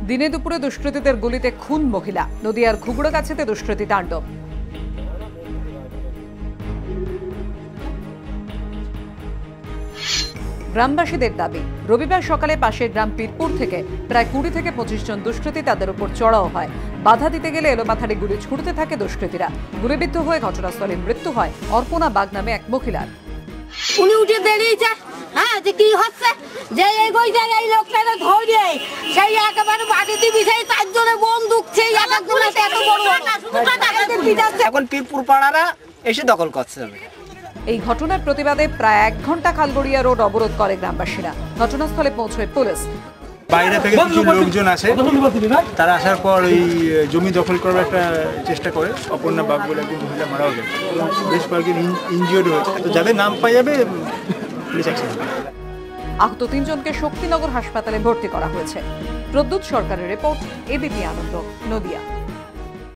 দিনে দুপুরে দুষ্কৃতীদের গুলিতে খুন মহিলা। নদিয়ার ঘুঘুড়াগাছিতে দুষ্কৃতী তাণ্ডব। গ্রামবাসীদের দাবি, রবিবার সকালে পাশের গ্রাম পীরপুর থেকে প্রায় 20 থেকে 25 জন দুষ্কৃতী তাদের উপর চড়াও হয়। বাধা দিতে গেলে এলোপাথারি গুলি ছুড়তে থাকে দুষ্কৃতীরা। গুলিবিদ্ধ হয়ে ঘটনাস্থলে মৃত্যু হয় অর্পণা বাগ নামে এক মহিলার। উনি উঠে বেরিয়েছে, যে কি হচ্ছে, যে এই এই লোকটাকে ধরে সেই একেবারে বাড়িতে বিছাই তার জন্য বন্দুক সেই এখন পীরপুর পাড়ারা এসে দখল করছে। এই ঘটনার প্রতিবাদে প্রায় 1 ঘন্টা খালগড়িয়া রোড অবরোধ করে গ্রামবাসীরা। ঘটনাস্থলে পৌঁছয় পুলিশ। বাইরে থেকে কিছু লোকজন আসে, তারা আসার পর এই জমি দখল করার একটা চেষ্টা করে। অপর্ণা বাগ বলে একজন মহিলা মারাও যায়, বেশ কয়েকজন ইনজিওর্ড হয়েছে। তো যাদের নাম পাওয়া যাবে পুলিশ অ্যাকশন নেবে। আহত 3 জনকে শক্তিনগর হাসপাতালে ভর্তি করা হয়েছে। প্রদ্যুৎ সরকারের রিপোর্ট, এবিপি আনন্দ, নদিয়া।